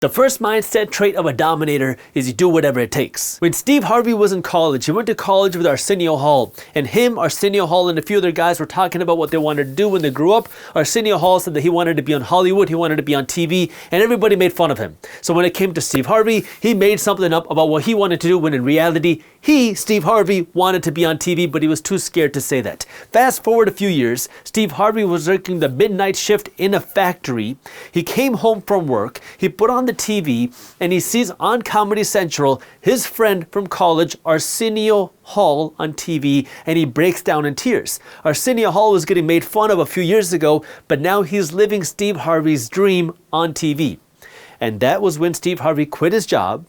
The first mindset trait of a dominator is you do whatever it takes. When Steve Harvey was in college, he went to college with Arsenio Hall. And him, Arsenio Hall, and a few other guys were talking about what they wanted to do when they grew up. Arsenio Hall said that he wanted to be on Hollywood, he wanted to be on TV, and everybody made fun of him. So when it came to Steve Harvey, he made something up about what he wanted to do when in reality, Steve Harvey, wanted to be on TV, but he was too scared to say that. Fast forward a few years, Steve Harvey was working the midnight shift in a factory. He came home from work, he put on the TV, and he sees on Comedy Central his friend from college, Arsenio Hall, on TV, and he breaks down in tears. Arsenio Hall was getting made fun of a few years ago, but now he's living Steve Harvey's dream on TV. And that was when Steve Harvey quit his job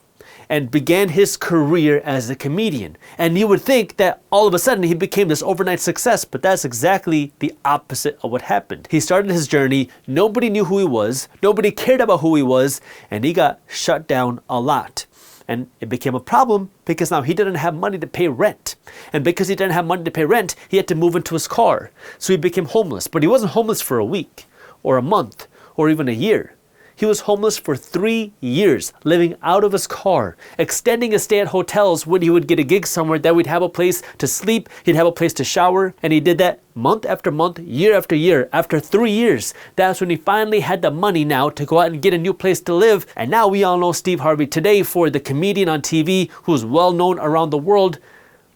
and began his career as a comedian. And you would think that all of a sudden he became this overnight success, but that's exactly the opposite of what happened. He started his journey, nobody knew who he was, nobody cared about who he was, and he got shut down a lot. And it became a problem because now he didn't have money to pay rent. And because he didn't have money to pay rent, he had to move into his car. So he became homeless, but he wasn't homeless for a week or a month or even a year. He was homeless for 3 years, living out of his car, extending his stay at hotels when he would get a gig somewhere that we'd have a place to sleep, he'd have a place to shower, and he did that month after month, year after year. After 3 years, that's when he finally had the money now to go out and get a new place to live. And now we all know Steve Harvey today for the comedian on TV who's well known around the world.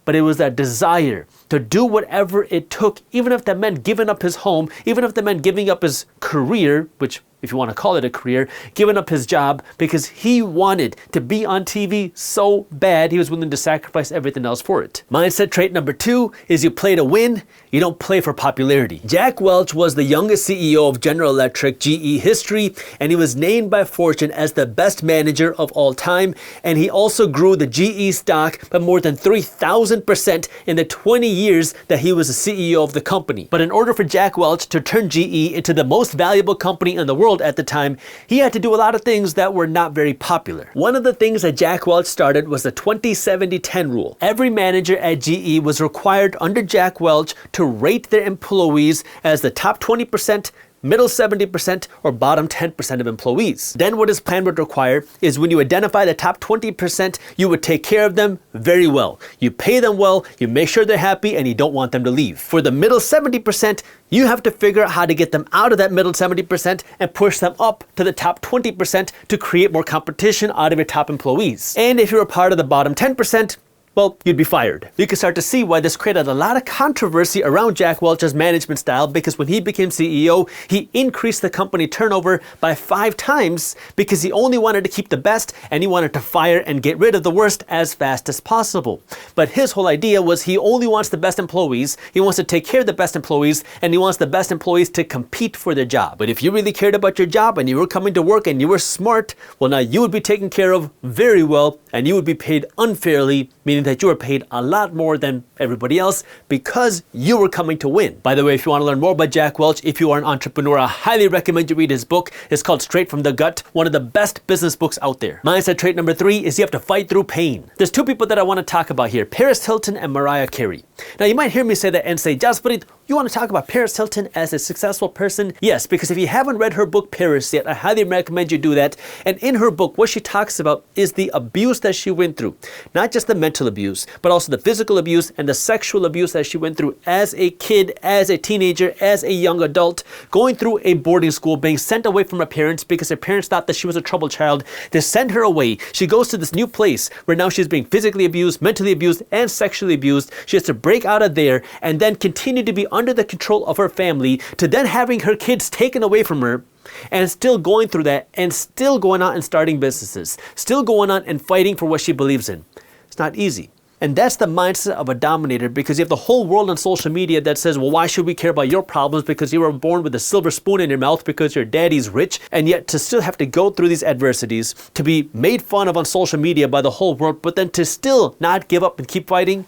But it was that desire to do whatever it took, even if that meant giving up his home, even if that meant giving up his career, which, if you want to call it a career, giving up his job, because he wanted to be on TV so bad, he was willing to sacrifice everything else for it. Mindset trait number 2 is you play to win, you don't play for popularity. Jack Welch was the youngest CEO of General Electric GE history, and he was named by Fortune as the best manager of all time, and he also grew the GE stock by more than 3,000% in the 20 years that he was the CEO of the company. But in order for Jack Welch to turn GE into the most valuable company in the world at the time, he had to do a lot of things that were not very popular. One of the things that Jack Welch started was the 20-70-10 rule. Every manager at GE was required under Jack Welch to rate their employees as the top 20%, middle 70%, or bottom 10% of employees. Then what his plan would require is when you identify the top 20%, you would take care of them very well. You pay them well, you make sure they're happy, and you don't want them to leave. For the middle 70%, you have to figure out how to get them out of that middle 70% and push them up to the top 20% to create more competition out of your top employees. And if you're a part of the bottom 10%, well, you'd be fired. You can start to see why this created a lot of controversy around Jack Welch's management style, because when he became CEO, he increased the company turnover by 5 times because he only wanted to keep the best and he wanted to fire and get rid of the worst as fast as possible. But his whole idea was he only wants the best employees, he wants to take care of the best employees, and he wants the best employees to compete for their job. But if you really cared about your job and you were coming to work and you were smart, well, now you would be taken care of very well and you would be paid unfairly, meaning that you were paid a lot more than everybody else because you were coming to win. By the way, if you want to learn more about Jack Welch, if you are an entrepreneur, I highly recommend you read his book. It's called Straight from the Gut, one of the best business books out there. Mindset trait number 3 is you have to fight through pain. There's 2 people that I want to talk about here, Paris Hilton and Mariah Carey. Now you might hear me say that and say, Jaspreet, you want to talk about Paris Hilton as a successful person? Yes, because if you haven't read her book Paris yet, I highly recommend you do that. And in her book, what she talks about is the abuse that she went through. Not just the mental abuse, but also the physical abuse and the sexual abuse that she went through as a kid, as a teenager, as a young adult, going through a boarding school, being sent away from her parents because her parents thought that she was a troubled child. They send her away. She goes to this new place where now she's being physically abused, mentally abused, and sexually abused. She has to break out of there and then continue to be under the control of her family, to then having her kids taken away from her, and still going through that and still going out and starting businesses, still going on and fighting for what she believes in. It's not easy. And that's the mindset of a dominator, because you have the whole world on social media that says, well, why should we care about your problems because you were born with a silver spoon in your mouth because your daddy's rich? And yet to still have to go through these adversities, to be made fun of on social media by the whole world, but then to still not give up and keep fighting,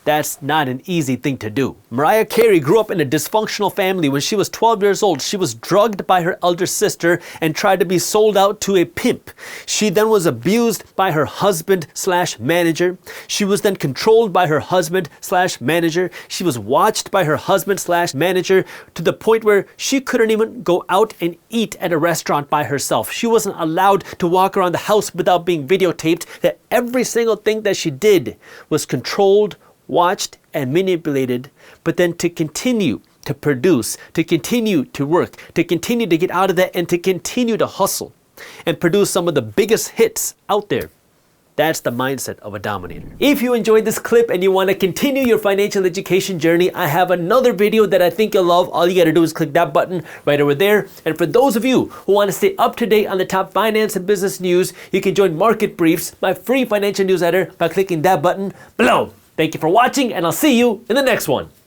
That's not an easy thing to do. Mariah Carey grew up in a dysfunctional family. When she was 12 years old, she was drugged by her elder sister and tried to be sold out to a pimp. She then was abused by her husband/manager. She was then controlled by her husband/manager. She was watched by her husband/manager to the point where she couldn't even go out and eat at a restaurant by herself. She wasn't allowed to walk around the house without being videotaped. That every single thing that she did was controlled, watched, and manipulated, but then to continue to produce, to continue to work, to continue to get out of that, and to continue to hustle and produce some of the biggest hits out there. That's the mindset of a dominator. If you enjoyed this clip and you want to continue your financial education journey, I have another video that I think you'll love. All you got to do is click that button right over there. And for those of you who want to stay up to date on the top finance and business news, you can join Market Briefs, my free financial newsletter, by clicking that button below. Thank you for watching, and I'll see you in the next one.